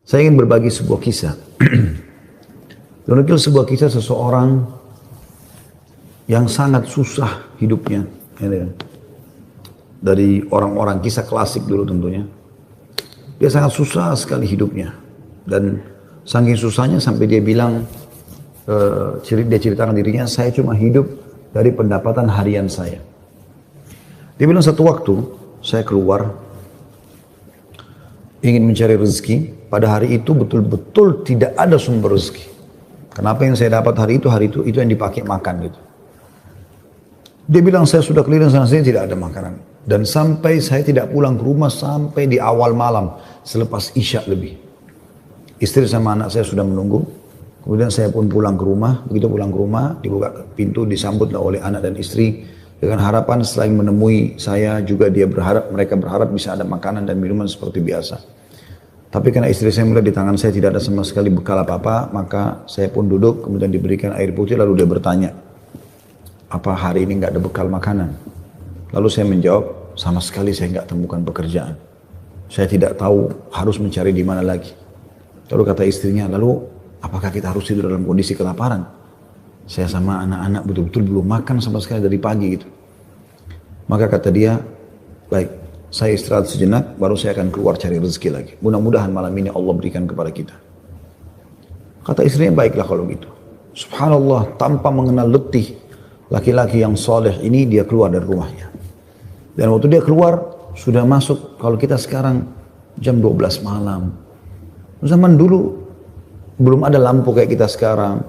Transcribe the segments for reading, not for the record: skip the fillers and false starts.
Saya ingin berbagi sebuah kisah. Menukil sebuah kisah seseorang yang sangat susah hidupnya. Dari orang-orang kisah klasik dulu tentunya. Dia sangat susah sekali hidupnya. Dan saking susahnya sampai dia bilang, dia ceritakan dirinya, saya cuma hidup dari pendapatan harian saya. Dia bilang satu waktu, saya keluar, ingin mencari rezeki. Pada hari itu betul-betul tidak ada sumber rezeki. Kenapa yang saya dapat hari itu itu yang dipakai makan gitu. Dia bilang saya sudah keliling sana sini tidak ada makanan. Dan sampai saya tidak pulang ke rumah sampai di awal malam selepas isya lebih. Istri sama anak saya sudah menunggu. Kemudian saya pun pulang ke rumah. Begitu pulang ke rumah dibuka pintu disambutlah oleh anak dan istri. Dengan harapan selain menemui saya juga mereka berharap bisa ada makanan dan minuman seperti biasa. Tapi karena istri saya melihat di tangan saya tidak ada sama sekali bekal apa-apa, maka saya pun duduk, kemudian diberikan air putih, lalu dia bertanya, apa hari ini nggak ada bekal makanan? Lalu saya menjawab, sama sekali saya nggak temukan pekerjaan. Saya tidak tahu harus mencari di mana lagi. Lalu kata istrinya, lalu apakah kita harus tidur dalam kondisi kelaparan? Saya sama anak-anak betul-betul belum makan sama sekali dari pagi gitu. Maka kata dia, baik. Saya istirahat sejenak, baru saya akan keluar cari rezeki lagi. Mudah-mudahan malam ini Allah berikan kepada kita. Kata istrinya, baiklah kalau gitu. Subhanallah, tanpa mengenal letih, laki-laki yang soleh ini dia keluar dari rumahnya. Dan waktu dia keluar, sudah masuk, kalau kita sekarang jam 12 malam. Zaman dulu, belum ada lampu kayak kita sekarang.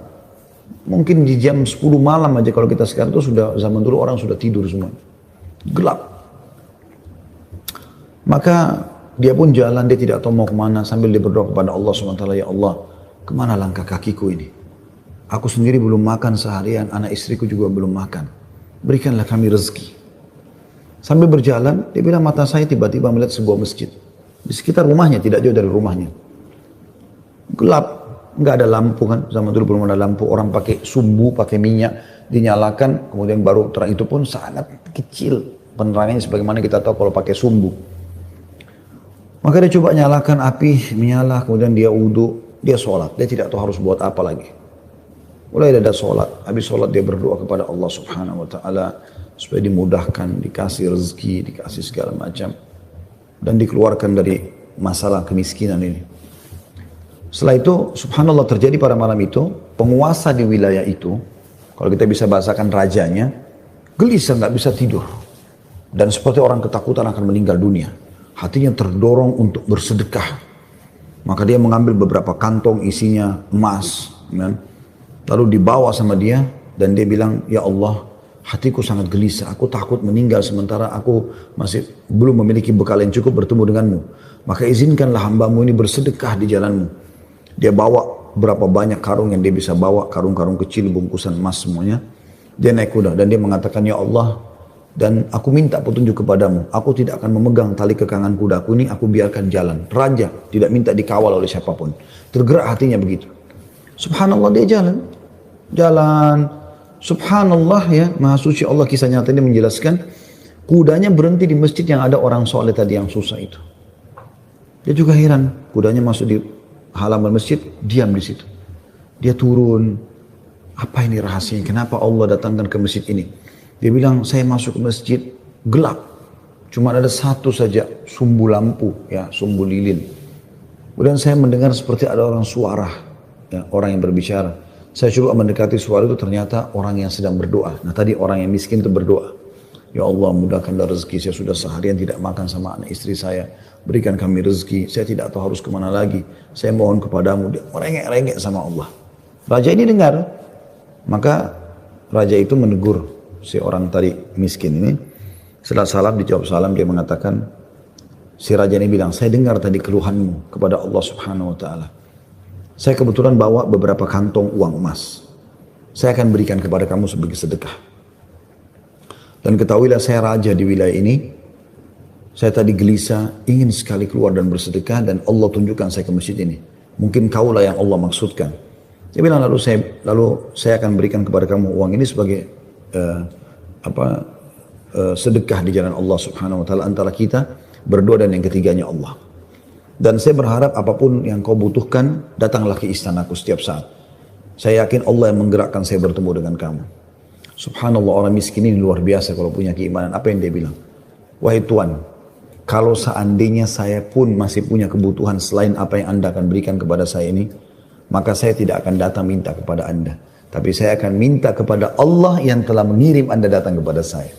Mungkin di jam 10 malam aja kalau kita sekarang itu sudah, zaman dulu orang sudah tidur semua. Gelap. Maka dia pun jalan, dia tidak tahu mau kemana sambil dia berdoa kepada Allah SWT, ya Allah, kemana langkah kakiku ini? Aku sendiri belum makan seharian, anak istriku juga belum makan. Berikanlah kami rezeki. Sambil berjalan, dia bilang mata saya tiba-tiba melihat sebuah masjid. Di sekitar rumahnya, tidak jauh dari rumahnya. Gelap, nggak ada lampu kan, zaman dulu belum ada lampu, orang pakai sumbu, pakai minyak, dinyalakan, kemudian baru terang, itu pun sangat kecil penerangannya sebagaimana kita tahu kalau pakai sumbu. Maka dia coba nyalakan api, menyala, kemudian dia wudhu, dia sholat. Dia tidak tahu harus buat apa lagi. Mulai dia ada sholat, habis sholat dia berdoa kepada Allah Subhanahu Wa Taala supaya dimudahkan, dikasih rezeki, dikasih segala macam. Dan dikeluarkan dari masalah kemiskinan ini. Setelah itu, subhanallah terjadi pada malam itu, penguasa di wilayah itu, kalau kita bisa bahasakan rajanya, gelisah, nggak bisa tidur. Dan seperti orang ketakutan akan meninggal dunia. Hatinya terdorong untuk bersedekah. Maka dia mengambil beberapa kantong isinya emas. Kan? Lalu dibawa sama dia dan dia bilang, ya Allah, hatiku sangat gelisah. Aku takut meninggal sementara aku masih belum memiliki bekal yang cukup bertemu denganmu. Maka izinkanlah hambamu ini bersedekah di jalanmu. Dia bawa berapa banyak karung yang dia bisa bawa. Karung-karung kecil, bungkusan emas semuanya. Dia naik kuda dan dia mengatakan, ya Allah, dan aku minta petunjuk kepadamu. Aku tidak akan memegang tali kekangan kudaku ini, aku biarkan jalan. Raja tidak minta dikawal oleh siapapun. Tergerak hatinya begitu. Subhanallah dia jalan. Jalan. Subhanallah ya, Maha Suci Allah, kisah nyata ini menjelaskan. Kudanya berhenti di masjid yang ada orang soleh tadi yang susah itu. Dia juga heran. Kudanya masuk di halaman masjid, diam di situ. Dia turun. Apa ini rahasianya? Kenapa Allah datangkan ke masjid ini? Dia bilang, saya masuk ke masjid, gelap. Cuma ada satu saja sumbu lampu, ya, sumbu lilin. Kemudian saya mendengar seperti ada orang suara, ya, orang yang berbicara. Saya coba mendekati suara itu, ternyata orang yang sedang berdoa. Nah tadi orang yang miskin itu berdoa. Ya Allah, mudahkanlah rezeki, saya sudah seharian tidak makan sama anak istri saya. Berikan kami rezeki, saya tidak tahu harus kemana lagi. Saya mohon kepadamu, dia merengek-rengek sama Allah. Raja ini dengar, maka raja itu menegur si orang tadi miskin ini. Setelah salam, dijawab salam, dia mengatakan, si raja ini bilang, saya dengar tadi keluhanmu kepada Allah Subhanahu Wa Taala. Saya kebetulan bawa beberapa kantong uang emas. Saya akan berikan kepada kamu sebagai sedekah. Dan ketahuilah saya raja di wilayah ini. Saya tadi gelisah, ingin sekali keluar dan bersedekah, dan Allah tunjukkan saya ke masjid ini. Mungkin kaulah yang Allah maksudkan. Dia bilang, lalu saya akan berikan kepada kamu uang ini sebagai sedekah di jalan Allah Subhanahu Wa Taala antara kita berdua, dan yang ketiganya Allah. Dan saya berharap apapun yang kau butuhkan, datanglah ke istanaku setiap saat. Saya yakin Allah yang menggerakkan saya bertemu dengan kamu. Subhanallah, orang miskin ini luar biasa kalau punya keimanan. Apa yang dia bilang? Wahai Tuhan, kalau seandainya saya pun masih punya kebutuhan selain apa yang Anda akan berikan kepada saya ini, maka saya tidak akan datang minta kepada Anda. Tapi saya akan minta kepada Allah yang telah mengirim Anda datang kepada saya.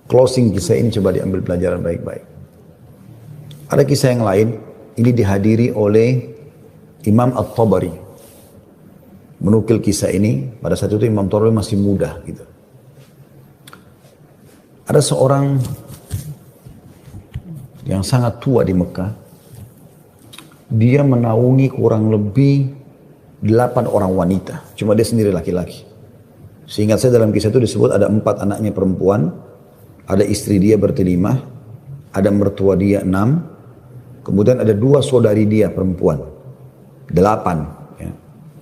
Closing kisah ini coba diambil pelajaran baik-baik. Ada kisah yang lain, ini dihadiri oleh Imam At-Tabari. Menukil kisah ini, pada saat itu Imam Tabari masih muda gitu. Ada seorang yang sangat tua di Mekah, dia menaungi kurang lebih 8 orang wanita, cuma dia sendiri laki-laki. Seingat saya dalam kisah itu disebut ada 4 anaknya perempuan, ada istri dia berarti 5, ada mertua dia 6, kemudian ada 2 saudari dia perempuan, 8. Ya.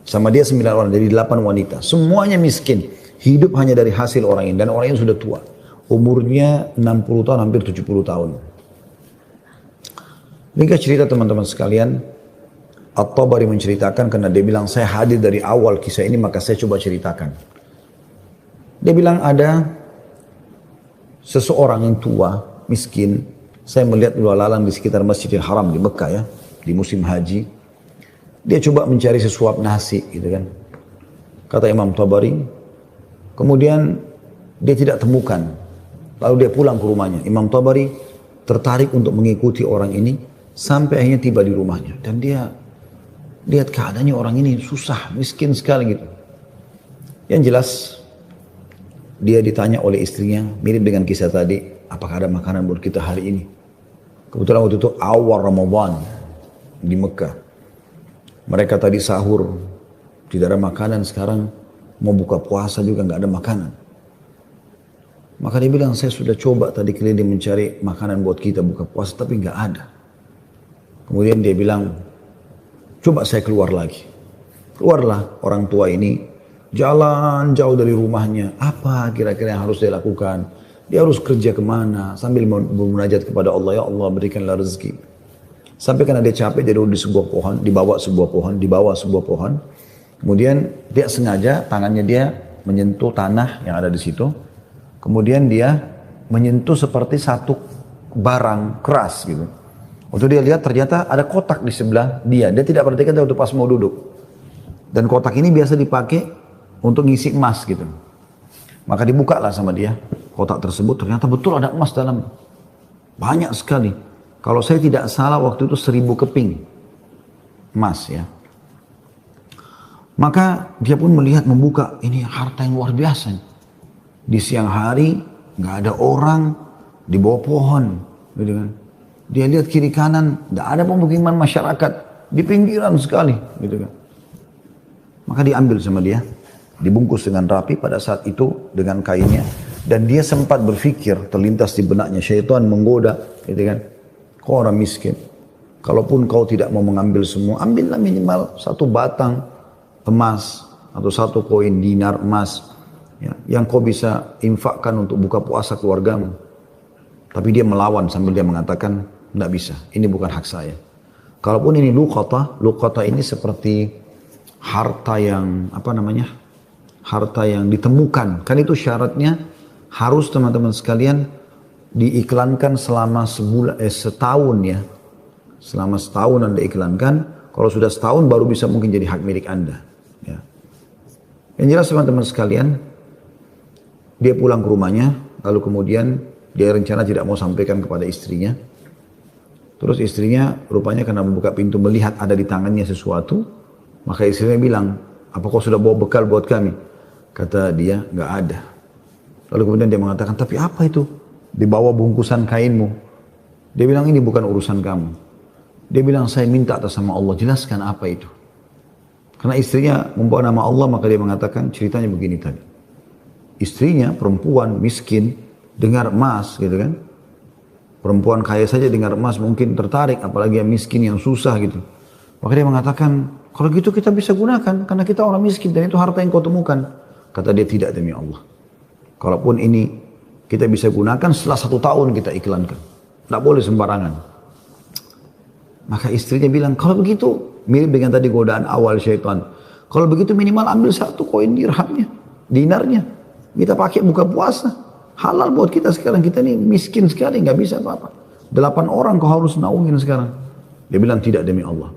Sama dia 9 orang, jadi 8 wanita. Semuanya miskin, hidup hanya dari hasil orang ini. Dan orang ini sudah tua, umurnya 60 tahun, hampir 70 tahun. Ringkas cerita teman-teman sekalian, At-Tabari menceritakan karena dia bilang, saya hadir dari awal kisah ini, maka saya coba ceritakan. Dia bilang ada seseorang yang tua, miskin. Saya melihat lalu lalang di sekitar Masjidil Haram di Mekah ya, di musim haji. Dia coba mencari sesuap nasi gitu kan. Kata Imam Tabari, kemudian dia tidak temukan. Lalu dia pulang ke rumahnya. Imam Tabari tertarik untuk mengikuti orang ini sampai akhirnya tiba di rumahnya. Dan dia lihat keadaannya orang ini susah, miskin sekali gitu. Yang jelas dia ditanya oleh istrinya, mirip dengan kisah tadi, apakah ada makanan buat kita hari ini? Kebetulan waktu itu awal Ramadan di Mekah. Mereka tadi sahur, tidak ada makanan, sekarang mau buka puasa juga nggak ada makanan. Maka dia bilang, saya sudah coba tadi keliling mencari makanan buat kita buka puasa, tapi nggak ada. Kemudian dia bilang, coba saya keluar lagi. Keluarlah orang tua ini, jalan jauh dari rumahnya. Apa kira-kira yang harus dia lakukan? Dia harus kerja kemana? Sambil bermunajat kepada Allah, ya Allah berikanlah rezeki. Sampai karena dia capek, dia duduk di sebuah pohon, dibawa sebuah pohon. Kemudian dia sengaja tangannya dia menyentuh tanah yang ada di situ. Kemudian dia menyentuh seperti satu barang keras gitu. Waktu dia lihat ternyata ada kotak di sebelah dia. Dia tidak perhatikan waktu pas mau duduk. Dan kotak ini biasa dipakai untuk ngisi emas gitu. Maka dibuka lah sama dia kotak tersebut, ternyata betul ada emas dalam. Banyak sekali. Kalau saya tidak salah waktu itu 1000 keping emas ya. Maka dia pun melihat, membuka, ini harta yang luar biasa. Di siang hari nggak ada orang, di bawah pohon gitu kan. Dia lihat kiri kanan, tidak ada pemukiman masyarakat, di pinggiran sekali gitu kan. Maka diambil sama dia, dibungkus dengan rapi pada saat itu dengan kainnya. Dan dia sempat berpikir, terlintas di benaknya, syaitan menggoda gitu kan. Kau orang miskin, kalaupun kau tidak mau mengambil semua, ambillah minimal 1 batang emas atau 1 koin dinar emas ya, yang kau bisa infakkan untuk buka puasa keluargamu. Tapi dia melawan sambil dia mengatakan, tidak bisa, ini bukan hak saya. Kalaupun ini luqata ini seperti harta yang harta yang ditemukan. Kan itu syaratnya harus teman-teman sekalian diiklankan selama setahun ya. Selama setahun Anda iklankan, kalau sudah setahun baru bisa mungkin jadi hak milik Anda. Ya. Yang jelas teman-teman sekalian, dia pulang ke rumahnya, lalu kemudian dia rencana tidak mau sampaikan kepada istrinya. Terus istrinya rupanya karena membuka pintu melihat ada di tangannya sesuatu, maka istrinya bilang, apa kau sudah bawa bekal buat kami? Kata dia, nggak ada. Lalu kemudian dia mengatakan, tapi apa itu? Di bawah bungkusan kainmu. Dia bilang, ini bukan urusan kamu. Dia bilang, saya minta atas nama Allah, jelaskan apa itu. Karena istrinya membawa nama Allah, maka dia mengatakan, ceritanya begini tadi. Istrinya, perempuan, miskin, dengar emas gitu kan. Perempuan kaya saja dengar emas mungkin tertarik, apalagi yang miskin, yang susah gitu. Maka dia mengatakan, kalau gitu kita bisa gunakan, karena kita orang miskin, dan itu harta yang kau temukan. Kata dia, tidak demi Allah. Kalaupun ini kita bisa gunakan, setelah 1 tahun kita iklankan. Tidak boleh sembarangan. Maka istrinya bilang, kalau begitu, mirip dengan tadi godaan awal syaitan. Kalau begitu minimal ambil 1 koin dirhamnya, dinarnya. Kita pakai buka puasa. Halal buat kita sekarang, kita ini miskin sekali, nggak bisa apa-apa. 8 orang kau harus naungin sekarang. Dia bilang, tidak demi Allah.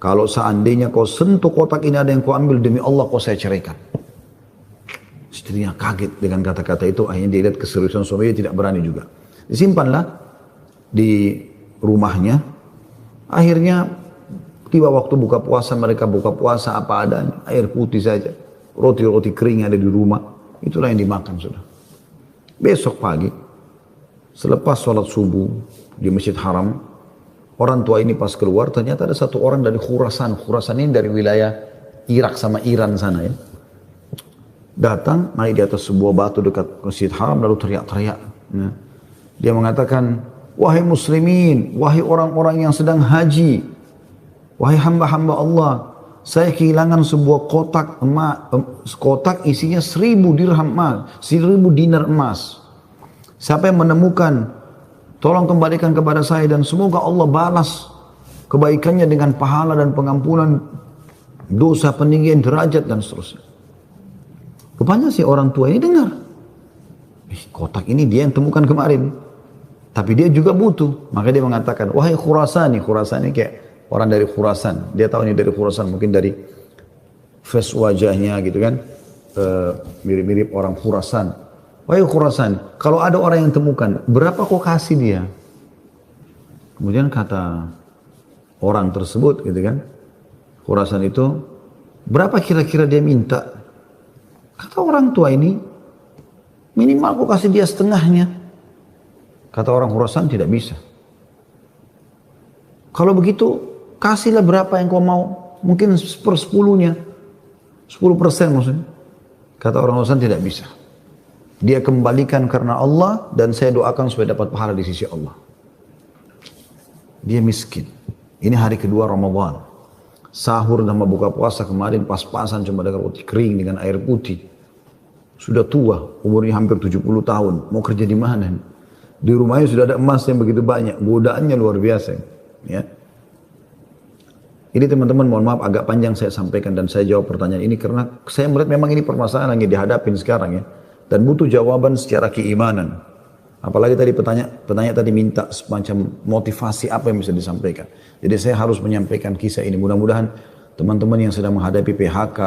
Kalau seandainya kau sentuh kotak ini ada yang kau ambil, demi Allah kau saya ceraikan. Istrinya kaget dengan kata-kata itu, akhirnya dia lihat keseriusan suaminya, tidak berani juga. Disimpanlah di rumahnya. Akhirnya tiba waktu buka puasa, mereka buka puasa apa adanya, air putih saja, roti-roti kering ada di rumah, itulah yang dimakan sudah. Besok pagi, selepas sholat subuh di Masjid Haram, orang tua ini pas keluar, ternyata ada 1 orang dari Khurasan. Khurasan ini dari wilayah Irak sama Iran sana ya. Datang, naik di atas sebuah batu dekat Masjid Haram, lalu teriak-teriak. Ya. Dia mengatakan, wahai muslimin, wahai orang-orang yang sedang haji, wahai hamba-hamba Allah, saya kehilangan sebuah kotak emas, kotak isinya 1000 dirham emas, 1000 dinar emas. Siapa yang menemukan, tolong kembalikan kepada saya dan semoga Allah balas kebaikannya dengan pahala dan pengampunan dosa, peninggian derajat dan seterusnya. Rupanya si orang tua ini dengar, kotak ini dia yang temukan kemarin, tapi dia juga butuh. Maka dia mengatakan, wahai Khurasani, Khurasani kayak orang dari Khurasan, dia tahu ini dari Khurasan, mungkin dari face wajahnya gitu kan, mirip-mirip orang Khurasan. Wahai Khurasan, kalau ada orang yang temukan, berapa kau kasih dia? Kemudian kata orang tersebut gitu kan, Khurasan itu, berapa kira-kira dia minta? Kata orang tua ini, minimal kau kasih dia setengahnya. Kata orang Khurasan, tidak bisa. Kalau begitu, kasihlah berapa yang kau mau. Mungkin 1/10-nya. 10% maksudnya. Kata orang Khurasan, tidak bisa. Dia kembalikan karena Allah dan saya doakan supaya dapat pahala di sisi Allah. Dia miskin. Ini hari kedua Ramadan. Sahur dan buka puasa kemarin pas-pasan cuma dengan roti kering dengan air putih. Sudah tua, umurnya hampir 70 tahun. Mau kerja di mana? Di rumahnya sudah ada emas yang begitu banyak. Godaannya luar biasa. Ya. Ini teman-teman mohon maaf agak panjang saya sampaikan dan saya jawab pertanyaan ini karena saya melihat memang ini permasalahan yang dihadapin sekarang ya. Dan butuh jawaban secara keimanan. Apalagi tadi petanya tadi minta semacam motivasi apa yang bisa disampaikan. Jadi saya harus menyampaikan kisah ini. Mudah-mudahan teman-teman yang sedang menghadapi PHK,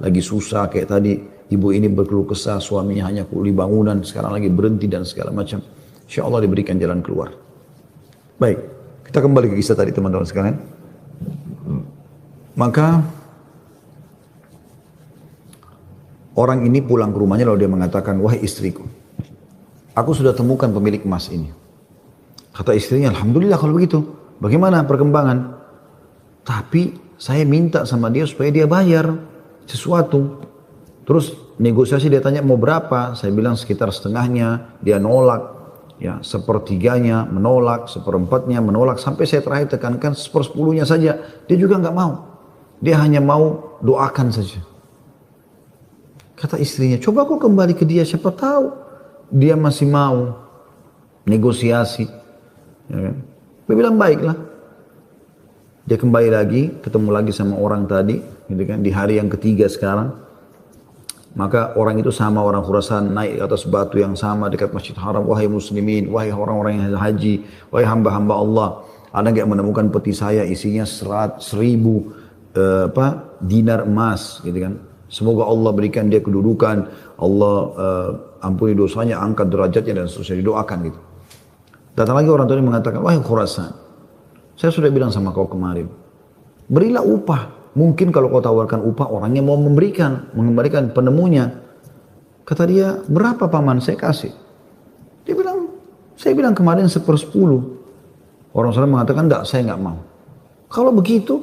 lagi susah kayak tadi, ibu ini berkeluh kesah, suaminya hanya kuli bangunan, sekarang lagi berhenti dan segala macam. Insya Allah diberikan jalan keluar. Baik, kita kembali ke kisah tadi teman-teman sekalian. Maka orang ini pulang ke rumahnya lalu dia mengatakan, wahai istriku, aku sudah temukan pemilik emas ini. Kata istrinya, alhamdulillah kalau begitu. Bagaimana perkembangan? Tapi saya minta sama dia supaya dia bayar sesuatu. Terus negosiasi dia tanya mau berapa? Saya bilang sekitar setengahnya, dia nolak. Ya, 1/3-nya menolak, 1/4-nya menolak. Sampai saya terakhir tekankan 1/10-nya saja. Dia juga nggak mau. Dia hanya mau doakan saja. Kata istrinya, coba kau kembali ke dia, siapa tahu dia masih mau negosiasi. Ya kan? Dia bilang baiklah. Dia kembali lagi, ketemu lagi sama orang tadi, gitu kan, di hari yang ketiga sekarang. Maka orang itu sama orang Khurasan naik ke atas batu yang sama dekat Masjid Haram. Wahai muslimin, wahai orang-orang yang haji, wahai hamba-hamba Allah, ada nggak menemukan peti saya isinya 1000 dinar emas, gitu kan? Semoga Allah berikan dia kedudukan, Allah ampuni dosanya, angkat derajatnya dan seterusnya, didoakan gitu. Datang lagi orang tuanya mengatakan, wahai Khurasan, saya sudah bilang sama kau kemarin, berilah upah. Mungkin kalau kau tawarkan upah, orangnya mau memberikan, mengembalikan penemunya. Kata dia, berapa paman saya kasih? Dia bilang, saya bilang kemarin 1/10. Orang sana mengatakan, enggak, saya enggak mau. Kalau begitu,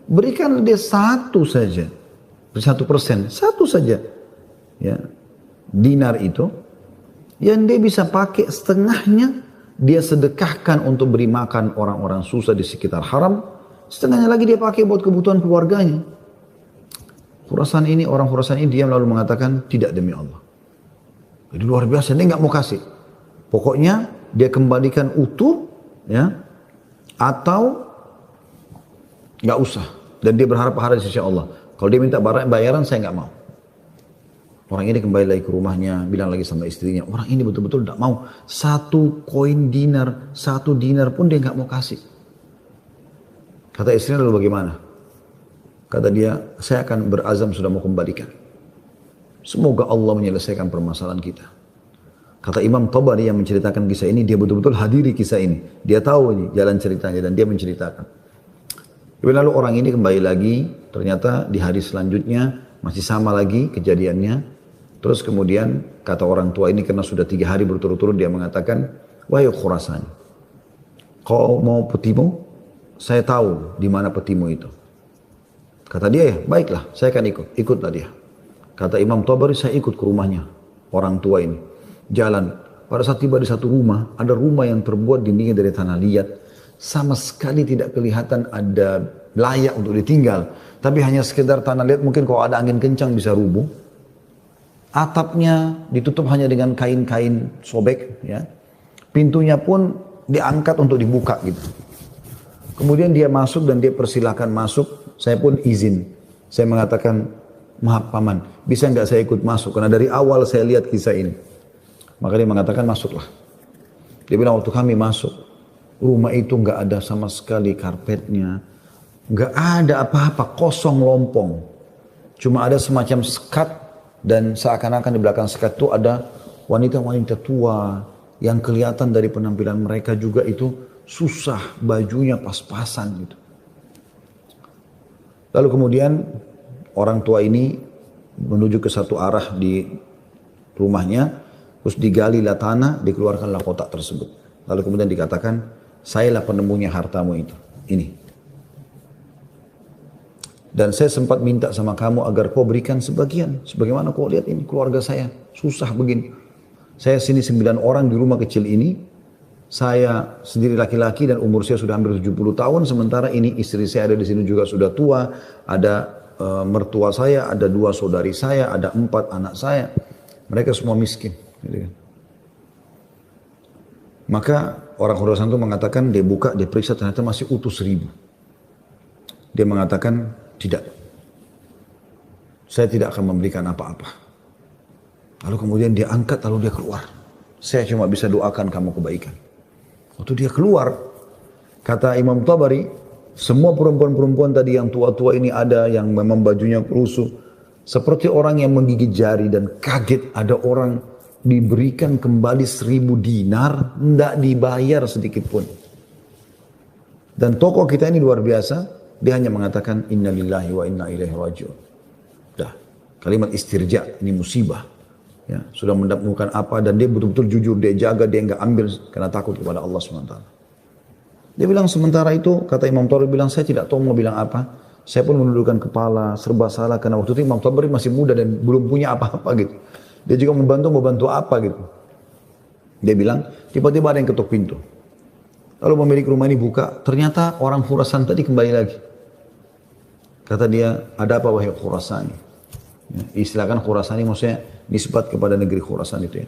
berikan dia 1 saja. 1%, 1 saja. Ya, dinar itu, yang dia bisa pakai setengahnya, dia sedekahkan untuk beri makan orang-orang susah di sekitar haram. Setengahnya lagi dia pakai buat kebutuhan keluarganya. Khurasan ini, orang Khurasan ini diam lalu mengatakan, tidak demi Allah. Jadi luar biasa, dia nggak mau kasih. Pokoknya dia kembalikan utuh, ya, atau Nggak usah. Dan dia berharap pahala di sisi Allah. Kalau dia minta bayaran, saya nggak mau. Orang ini kembali lagi ke rumahnya, bilang lagi sama istrinya, orang ini betul-betul tidak mau. 1 dinar pun dia nggak mau kasih. Kata istrinya, lalu bagaimana? Kata dia, saya akan berazam sudah mau kembalikan. Semoga Allah menyelesaikan permasalahan kita. Kata Imam Tabari yang menceritakan kisah ini, dia betul-betul hadiri kisah ini. Dia tahu ini jalan ceritanya dan dia menceritakan. Lalu orang ini kembali lagi, ternyata di hari selanjutnya masih sama lagi kejadiannya. Terus kemudian kata orang tua ini karena sudah 3 hari berturut-turut dia mengatakan, wahai Khurasan, kau mau petimu? Saya tahu di mana petimu itu. Kata dia, ya baiklah, saya akan ikut. Ikutlah dia. Kata Imam Tabari, saya ikut ke rumahnya orang tua ini. Jalan. Pada saat tiba di satu rumah, ada rumah yang terbuat dindingnya dari tanah liat. Sama sekali tidak kelihatan ada layak untuk ditinggal. Tapi hanya sekedar tanah liat, mungkin kalau ada angin kencang bisa rubuh. Atapnya ditutup hanya dengan kain-kain sobek. Ya. Pintunya pun diangkat untuk dibuka gitu. Kemudian dia masuk dan dia persilahkan masuk. Saya pun izin. Saya mengatakan, maaf paman, bisa nggak saya ikut masuk? Karena dari awal saya lihat kisah ini. Maka dia mengatakan masuklah. Dia bilang waktu kami masuk, rumah itu nggak ada sama sekali karpetnya, nggak ada apa-apa, kosong lompong. Cuma ada semacam sekat dan seakan-akan di belakang sekat itu ada wanita-wanita tua yang kelihatan dari penampilan mereka juga itu susah, bajunya pas-pasan gitu. Lalu kemudian orang tua ini menuju ke satu arah di rumahnya, terus digalilah tanah, dikeluarkanlah kotak tersebut. Lalu kemudian dikatakan, sayalah penemunya hartamu itu. Ini. Dan saya sempat minta sama kamu agar kau berikan sebagian. Sebagaimana kau lihat ini keluarga saya, susah begini. Saya sini 9 orang di rumah kecil ini. Saya sendiri laki-laki dan umur saya sudah hampir 70 tahun. Sementara ini istri saya ada di sini juga sudah tua. Ada mertua saya, ada 2 saudari saya, ada 4 anak saya. Mereka semua miskin. Gitu kan. Maka orang Khurasan itu mengatakan, dia buka, dia periksa ternyata masih utuh 1000. Dia mengatakan, tidak. Saya tidak akan memberikan apa-apa. Lalu kemudian dia angkat, lalu dia keluar. Saya cuma bisa doakan kamu kebaikan. Waktu dia keluar, kata Imam Tabari, semua perempuan-perempuan tadi yang tua-tua ini ada, yang memang bajunya lusuh. Seperti orang yang menggigit jari dan kaget ada orang diberikan kembali 1000 dinar, tidak dibayar sedikit pun. Dan tokoh kita ini luar biasa, dia hanya mengatakan innalillahi wa inna ilaihi raji'un. Dah, kalimat istirja, ini musibah. Ya, sudah menemukan apa dan dia betul-betul jujur, dia jaga, dia enggak ambil karena takut kepada Allah SWT. Dia bilang sementara itu, kata Imam Tabari bilang, saya tidak tahu mau bilang apa. Saya pun menundukkan kepala, serba salah karena waktu itu Imam Tabari masih muda dan belum punya apa-apa gitu. Dia juga mau bantu apa gitu. Dia bilang, tiba-tiba ada yang ketuk pintu. Lalu pemilik rumah ini buka, ternyata orang Khurasan tadi kembali lagi. Kata dia, ada apa wahai Khurasani? Ya, istilahkan Khurasani maksudnya nisbat kepada negeri Khurasan itu ya.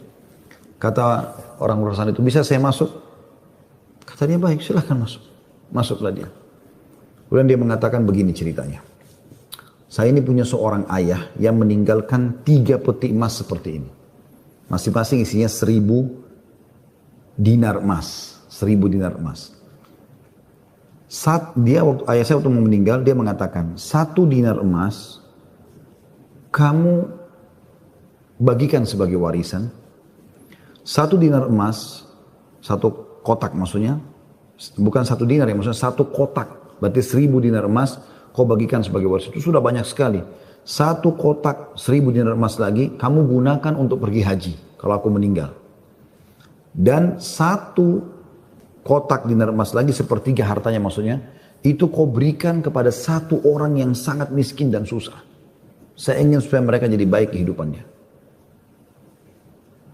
Kata orang Khurasan itu, bisa saya masuk? Kata dia, baik silahkan masuk. Masuklah dia. Kemudian dia mengatakan begini ceritanya. Saya ini punya seorang ayah yang meninggalkan 3 peti emas seperti ini. Masing-masing isinya 1000 dinar emas. 1000 dinar emas. Saat dia, ayah saya waktu mau meninggal, dia mengatakan, 1 dinar emas, kamu bagikan sebagai warisan. 1 dinar emas, 1 kotak maksudnya, bukan 1 dinar ya, maksudnya 1 kotak. Berarti 1000 dinar emas, kau bagikan sebagai warisan. Itu sudah banyak sekali. 1 kotak 1000 dinar emas lagi, kamu gunakan untuk pergi haji, kalau aku meninggal. Dan 1 kotak dinar emas lagi, sepertiga hartanya maksudnya, itu kau berikan kepada 1 orang yang sangat miskin dan susah. Saya ingin supaya mereka jadi baik kehidupannya.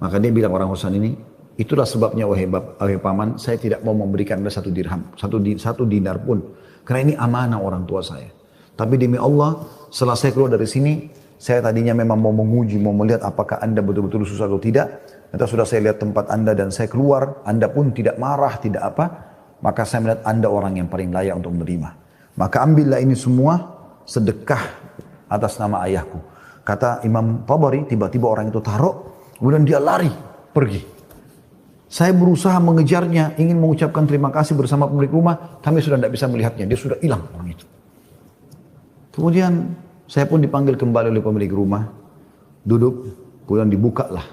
Maka dia bilang orang Khurasan ini, itulah sebabnya wahai paman, saya tidak mau memberikan Anda 1 dirham, 1 dinar pun. Karena ini amanah orang tua saya. Tapi demi Allah, setelah saya keluar dari sini, saya tadinya memang mau menguji, mau melihat apakah Anda betul-betul susah atau tidak. Ternyata sudah saya lihat tempat Anda dan saya keluar, Anda pun tidak marah, tidak apa. Maka saya melihat Anda orang yang paling layak untuk menerima. Maka ambillah ini semua sedekah atas nama ayahku. Kata Imam Tabari, tiba-tiba orang itu taruh, kemudian dia lari, pergi. Saya berusaha mengejarnya, ingin mengucapkan terima kasih bersama pemilik rumah, kami sudah tidak bisa melihatnya, dia sudah hilang orang itu. Kemudian saya pun dipanggil kembali oleh pemilik rumah, duduk, kemudian dibukalah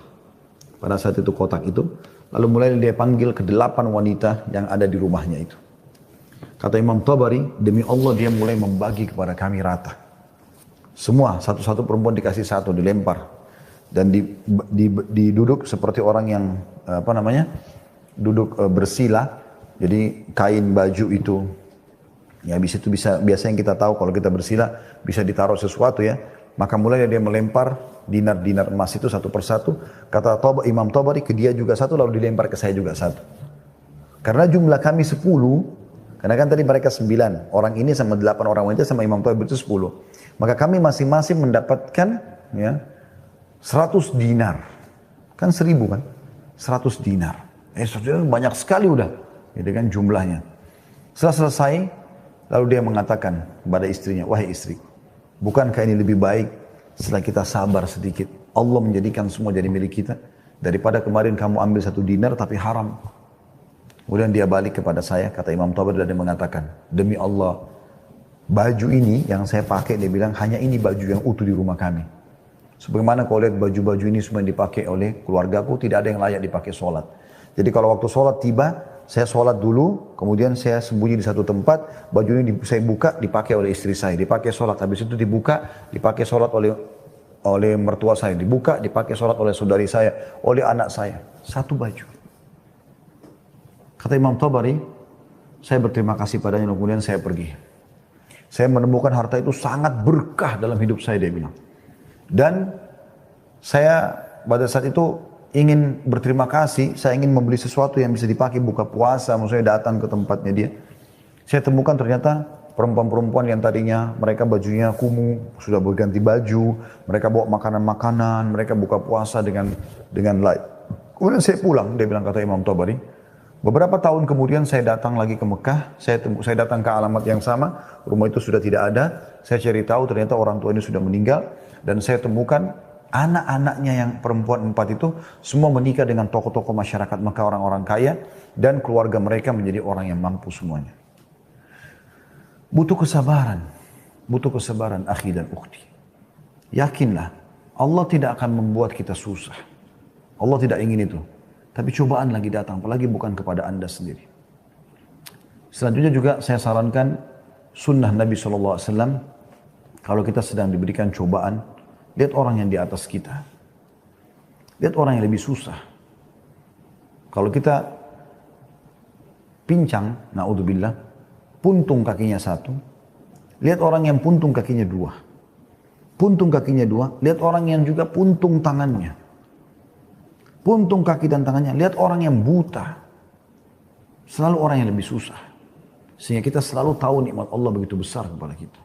pada saat itu kotak itu, lalu mulai dia panggil ke 8 wanita yang ada di rumahnya itu. Kata Imam Tabari, demi Allah dia mulai membagi kepada kami rata. Semua, satu-satu perempuan dikasih satu, dilempar. Dan diduduk seperti orang yang, duduk bersila. Jadi kain baju itu, ya habis itu biasa yang kita tahu kalau kita bersila, bisa ditaruh sesuatu ya. Maka mulai dia melempar dinar-dinar emas itu satu persatu. Kata Imam Tabari, ke dia juga satu, lalu dilempar ke saya juga satu. Karena jumlah kami 10, karena kan tadi mereka 9, orang ini sama 8 orang wanita sama Imam Tabari itu 10. Maka kami masing-masing mendapatkan ya 100 dinar. Kan 1000 kan? 100 dinar. 100 dinar banyak sekali udah. Jadi kan jumlahnya. Setelah selesai, lalu dia mengatakan kepada istrinya, wahai istriku, bukankah ini lebih baik setelah kita sabar sedikit, Allah menjadikan semua jadi milik kita, daripada kemarin kamu ambil 1 dinar tapi haram. Kemudian dia balik kepada saya, kata Imam Tabari, dan dia mengatakan, demi Allah, baju ini yang saya pakai, dia bilang, hanya ini baju yang utuh di rumah kami. Sebagaimana kau lihat baju-baju ini semua yang dipakai oleh keluargaku, tidak ada yang layak dipakai sholat. Jadi kalau waktu sholat tiba, saya sholat dulu, kemudian saya sembunyi di satu tempat, baju ini saya buka, dipakai oleh istri saya, dipakai sholat. Habis itu dibuka, dipakai sholat oleh mertua saya, dibuka, dipakai sholat oleh saudari saya, oleh anak saya. Satu baju. Kata Imam Tabari, saya berterima kasih padanya, kemudian saya pergi. Saya menemukan harta itu sangat berkah dalam hidup saya, dia bilang. Dan saya pada saat itu ingin berterima kasih, saya ingin membeli sesuatu yang bisa dipakai buka puasa, maksudnya datang ke tempatnya dia. Saya temukan ternyata perempuan-perempuan yang tadinya mereka bajunya kumuh, sudah berganti baju, mereka bawa makanan-makanan, mereka buka puasa dengan light. Kemudian saya pulang, dia bilang, kata Imam Tabari. Beberapa tahun kemudian saya datang lagi ke Mekah, saya datang ke alamat yang sama, rumah itu sudah tidak ada, saya cari tahu ternyata orang tua ini sudah meninggal, dan saya temukan anak-anaknya yang perempuan 4 itu, semua menikah dengan tokoh-tokoh masyarakat Mekah, orang-orang kaya, dan keluarga mereka menjadi orang yang mampu semuanya. Butuh kesabaran akhi dan ukhti. Yakinlah, Allah tidak akan membuat kita susah. Allah tidak ingin itu. Tapi cobaan lagi datang, apalagi bukan kepada anda sendiri. Selanjutnya juga saya sarankan sunnah Nabi SAW, kalau kita sedang diberikan cobaan, lihat orang yang di atas kita. Lihat orang yang lebih susah. Kalau kita pincang, na'udzubillah, puntung kakinya 1, lihat orang yang puntung kakinya 2. Puntung kakinya 2, lihat orang yang juga puntung tangannya. Puntung kaki dan tangannya, lihat orang yang buta. Selalu orang yang lebih susah. Sehingga kita selalu tahu nikmat Allah begitu besar kepada kita.